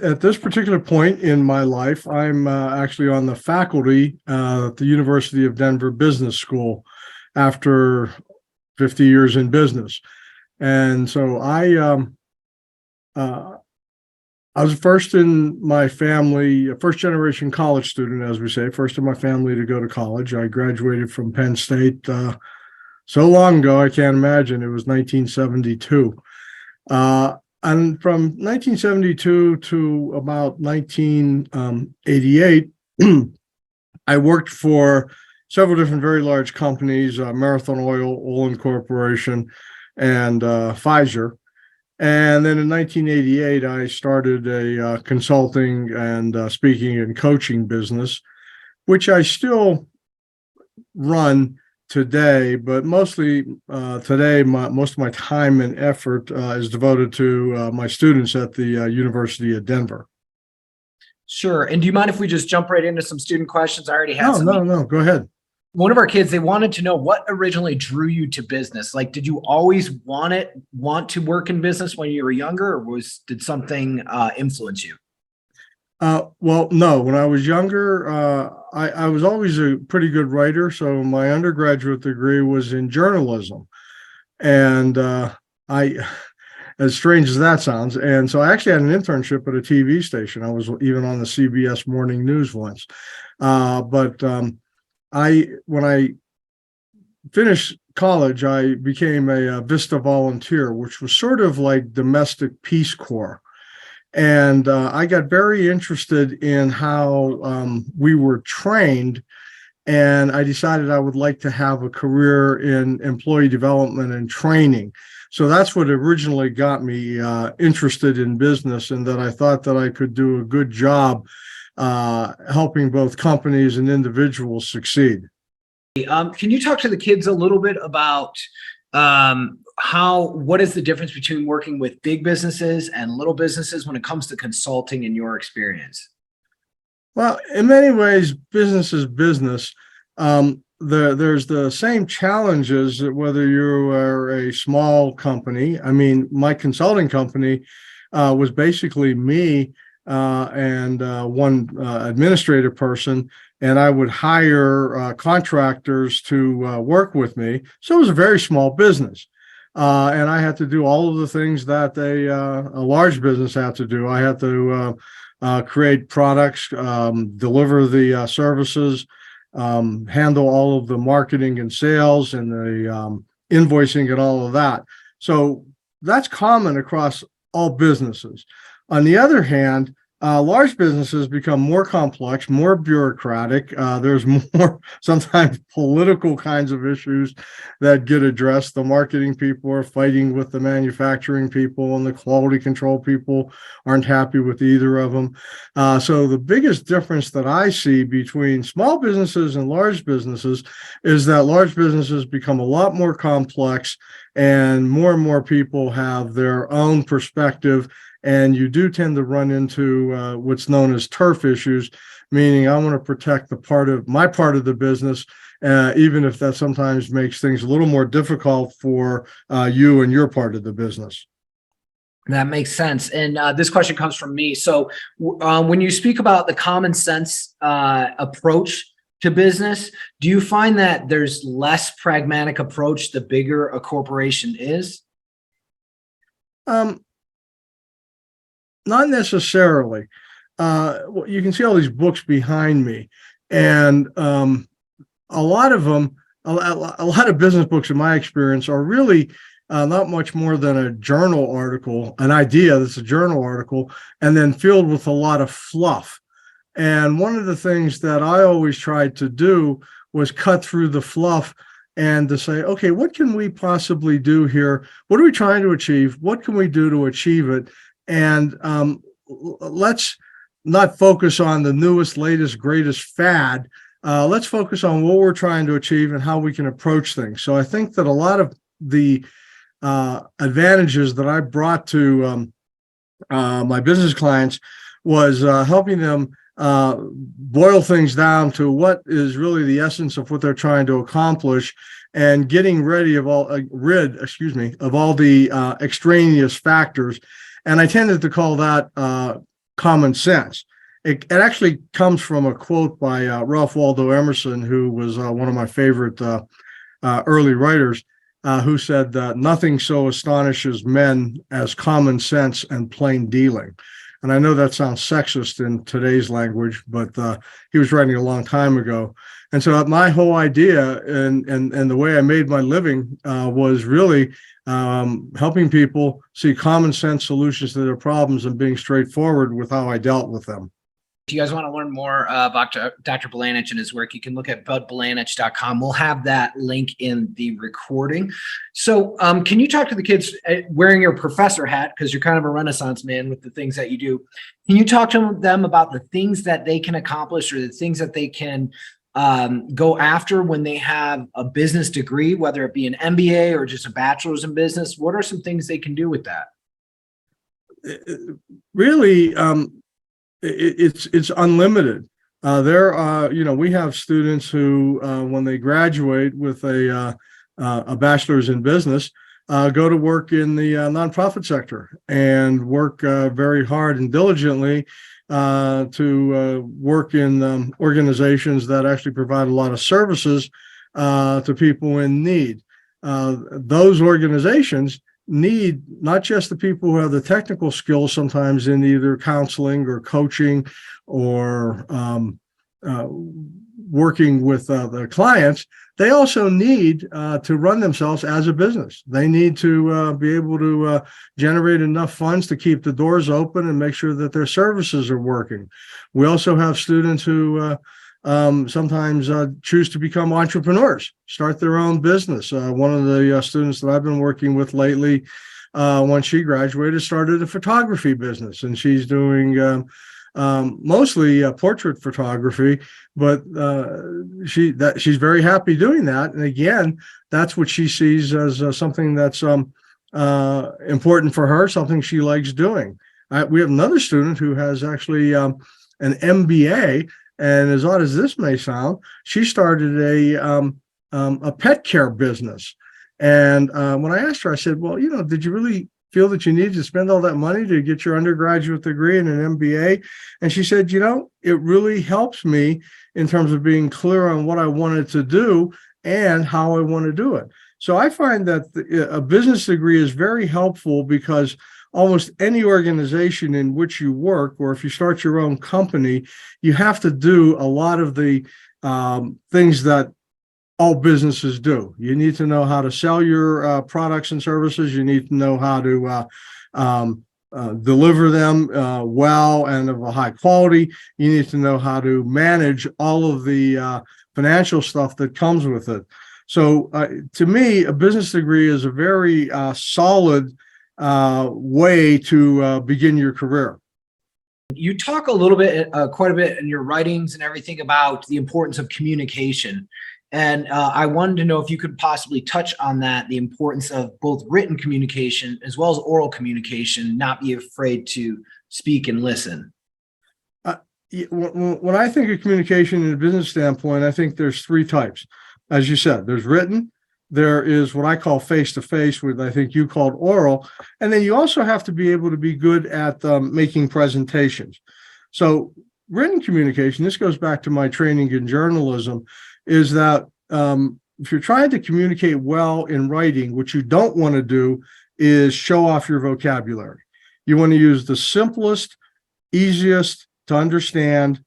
At this particular point in my life, I'm actually on the faculty at the University of Denver Business School after 50 years in business. And so I was first in my family, a first generation college student, as we say, first in my family to go to college. I graduated from Penn State so long ago, I can't imagine. It was 1972. And from 1972 to about 1988, I worked for several different very large companies, Marathon Oil, Olin Corporation, and Pfizer. And then in 1988, I started a consulting and speaking and coaching business, which I still run today, but mostly today, most of my time and effort is devoted to my students at the University of Denver. Sure. And do you mind if we just jump right into some student questions? I already had some. No, go ahead. One of our kids, they wanted to know what originally drew you to business. Like, did you always want to work in business when you were younger, or did something influence you? Well, no, when I was younger, I was always a pretty good writer. So my undergraduate degree was in journalism. And as strange as that sounds. And so I actually had an internship at a TV station. I was even on the CBS Morning News once. When I finished college, I became a Vista volunteer, which was sort of like domestic Peace Corps. And I got very interested in how we were trained, and I decided I would like to have a career in employee development and training. So that's what originally got me interested in business, and that I thought that I could do a good job helping both companies and individuals succeed. Can you talk to the kids a little bit about what is the difference between working with big businesses and little businesses when it comes to consulting in your experience? Well, in many ways, business is business. There's the same challenges whether you are a small company. I mean, my consulting company was basically me and one administrative person, and I would hire contractors to work with me. So it was a very small business. And I had to do all of the things that a large business had to do. I had to create products, deliver the services, handle all of the marketing and sales and the invoicing and all of that. So that's common across all businesses. On the other hand, large businesses become more complex, more bureaucratic. There's more sometimes political kinds of issues that get addressed. The marketing people are fighting with the manufacturing people, and the quality control people aren't happy with either of them. So the biggest difference that I see between small businesses and large businesses is that large businesses become a lot more complex, and more people have their own perspective. And you do tend to run into what's known as turf issues, meaning I want to protect my part of the business, even if that sometimes makes things a little more difficult for you and your part of the business. That makes sense. And this question comes from me. So when you speak about the common sense approach to business, do you find that there's less pragmatic approach the bigger a corporation is? Not necessarily. You can see all these books behind me, and a lot of them a lot of business books, in my experience, are really not much more than a journal article, an idea that's a journal article, and then filled with a lot of fluff. And one of the things that I always tried to do was cut through the fluff and to say, okay, what can we possibly do here? What are we trying to achieve? What can we do to achieve it? And let's not focus on the newest, latest, greatest fad. Let's focus on what we're trying to achieve and how we can approach things. So I think that a lot of the advantages that I brought to my business clients was helping them boil things down to what is really the essence of what they're trying to accomplish, and getting rid of all the extraneous factors. And I tended to call that common sense. It actually comes from a quote by Ralph Waldo Emerson, who was one of my favorite early writers, who said that nothing so astonishes men as common sense and plain dealing. And I know that sounds sexist in today's language, but he was writing a long time ago. And so my whole idea and the way I made my living was really helping people see common sense solutions to their problems and being straightforward with how I dealt with them. If you guys want to learn more about Dr. Bilanich and his work, you can look at budbilanich.com. We'll have that link in the recording. So can you talk to the kids wearing your professor hat, because you're kind of a Renaissance man with the things that you do? Can you talk to them about the things that they can accomplish, or the things that they can go after when they have a business degree, whether it be an MBA or just a bachelor's in business? What are some things they can do with that? Really, it's unlimited. We have students who, when they graduate with a bachelor's in business, go to work in the nonprofit sector and work very hard and diligently to work in organizations that actually provide a lot of services to people in need. Those organizations need not just the people who have the technical skills, sometimes in either counseling or coaching or working with their clients. They also need to run themselves as a business. They need to be able to generate enough funds to keep the doors open and make sure that their services are working. We also have students who sometimes choose to become entrepreneurs, start their own business. One of the students that I've been working with lately, when she graduated, started a photography business, and she's doing mostly portrait photography, but she's very happy doing that. And again, that's what she sees as something that's important for her, something she likes doing. We have another student who has actually an MBA. And as odd as this may sound, she started a pet care business. And when I asked her, I said, well, did you really feel that you needed to spend all that money to get your undergraduate degree and an MBA? And she said, it really helps me in terms of being clear on what I wanted to do and how I want to do it. So I find that a business degree is very helpful, because almost any organization in which you work, or if you start your own company, you have to do a lot of the things that all businesses do. You need to know how to sell your products and services. You need to know how to deliver them well and of a high quality. You need to know how to manage all of the financial stuff that comes with it. So to me, a business degree is a very solid way to begin your career. You talk a little bit, quite a bit in your writings and everything about the importance of communication. And I wanted to know if you could possibly touch on that, the importance of both written communication as well as oral communication, not be afraid to speak and listen. When I think of communication in a business standpoint, I think there's three types. As you said, there's written, there is what I call face-to-face, what I think you called oral, and then you also have to be able to be good at making presentations. So written communication, this goes back to my training in journalism, is that if you're trying to communicate well in writing, what you don't want to do is show off your vocabulary. You want to use the simplest, easiest to understand,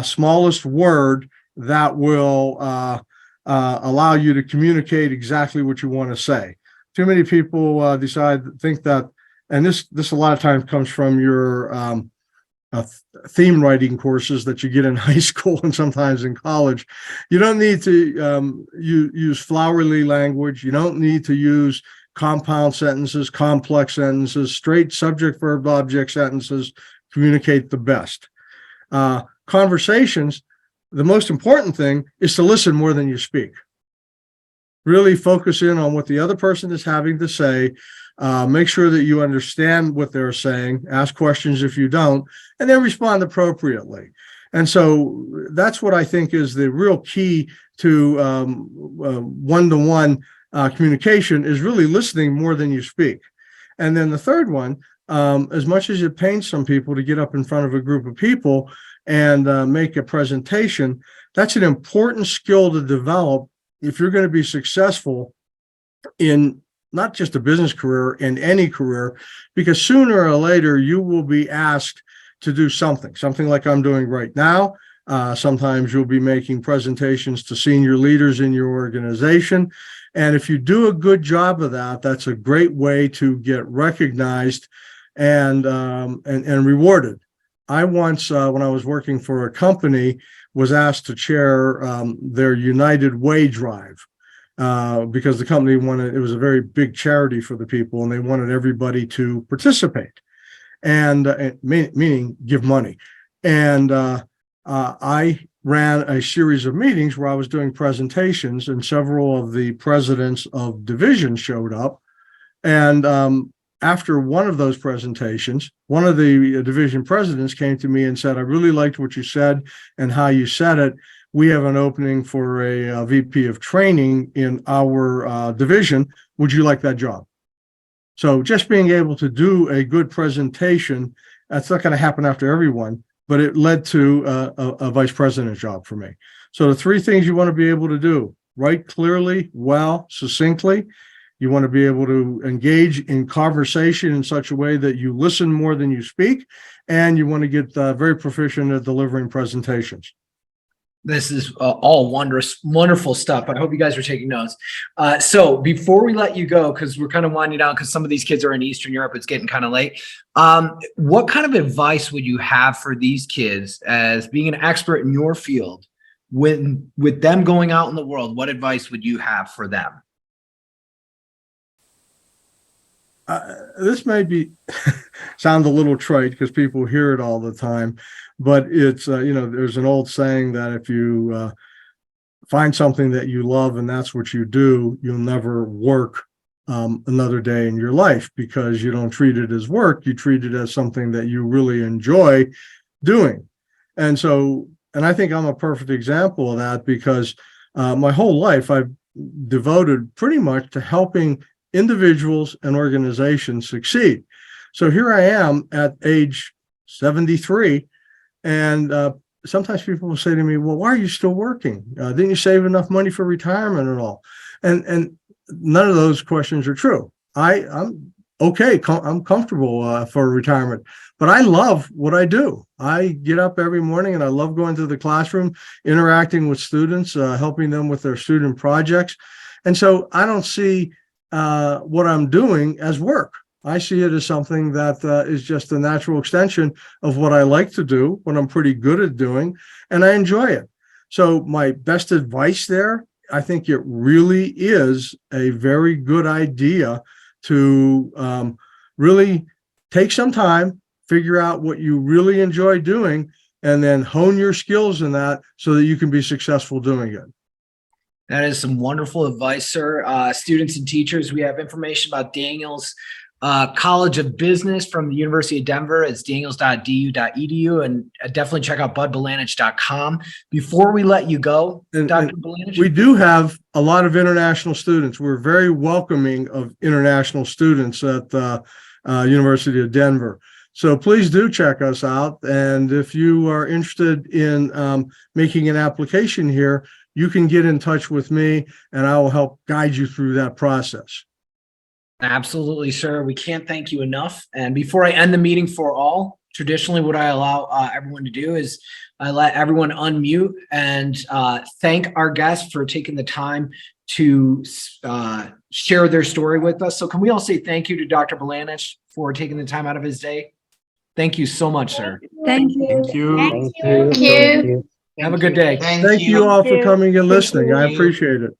smallest word that will allow you to communicate exactly what you want to say. Too many people think that, and this a lot of times comes from your theme writing courses that you get in high school and sometimes in college. You don't need to use flowery language. You don't need to use compound sentences, complex sentences, straight subject, verb, object sentences communicate the best. Conversations, the most important thing is to listen more than you speak. Really focus in on what the other person is having to say. Make sure that you understand what they're saying. Ask questions if you don't, and then respond appropriately. And so that's what I think is the real key to one-to-one communication, is really listening more than you speak. And then the third one, as much as it pains some people to get up in front of a group of people and make a presentation, that's an important skill to develop if you're going to be successful in not just a business career, in any career, because sooner or later you will be asked to do something like I'm doing right now. Sometimes you'll be making presentations to senior leaders in your organization. And if you do a good job of that, that's a great way to get recognized and rewarded. I once, when I was working for a company, was asked to chair their United Way drive because the company wanted, it was a very big charity for the people, and they wanted everybody to participate, and meaning give money. And I ran a series of meetings where I was doing presentations, and several of the presidents of divisions showed up. And after one of those presentations, one of the division presidents came to me and said, "I really liked what you said and how you said it. We have an opening for a VP of training in our division. Would you like that job?" So just being able to do a good presentation, that's not going to happen after everyone, but it led to a vice president job for me. So the three things you want to be able to do: write clearly, well, succinctly. You want to be able to engage in conversation in such a way that you listen more than you speak, and you want to get very proficient at delivering presentations. This is all wonderful stuff. I hope you guys are taking notes. So before we let you go, because we're kind of winding down, because some of these kids are in Eastern Europe, it's getting kind of late. What kind of advice would you have for these kids as being an expert in your field, with them going out in the world? What advice would you have for them? This may be sound a little trite because people hear it all the time, but it's there's an old saying that if you find something that you love and that's what you do, you'll never work another day in your life, because you don't treat it as work, you treat it as something that you really enjoy doing. And I think I'm a perfect example of that, because my whole life I've devoted pretty much to helping individuals and organizations succeed. So here I am at age 73, and sometimes people will say to me, "Well, why are you still working? Didn't you save enough money for retirement and all?" And none of those questions are true. I'm okay. I'm comfortable for retirement, but I love what I do. I get up every morning and I love going to the classroom, interacting with students, helping them with their student projects. And so I don't see what I'm doing as work. I see it as something that is just a natural extension of what I like to do, what I'm pretty good at doing, and I enjoy it. So my best advice there, I think it really is a very good idea to really take some time, figure out what you really enjoy doing, and then hone your skills in that so that you can be successful doing it. That is some wonderful advice, sir. Students and teachers, we have information about Daniel's College of Business from the University of Denver. It's daniels.du.edu, and definitely check out budbilanich.com. Before we let you go, Dr. Bilanich, we do have a lot of international students. We're very welcoming of international students at the University of Denver. So please do check us out. And if you are interested in making an application here, you can get in touch with me and I will help guide you through that process. Absolutely, sir. We can't thank you enough. And before I end the meeting for all, traditionally what I allow everyone to do is I let everyone unmute and thank our guests for taking the time to share their story with us. So can we all say thank you to Dr. Bilanich for taking the time out of his day? Thank you so much, sir. Thank you. Thank you. Thank you. Thank you. Have a good day. Thank you all for coming and listening. I appreciate it.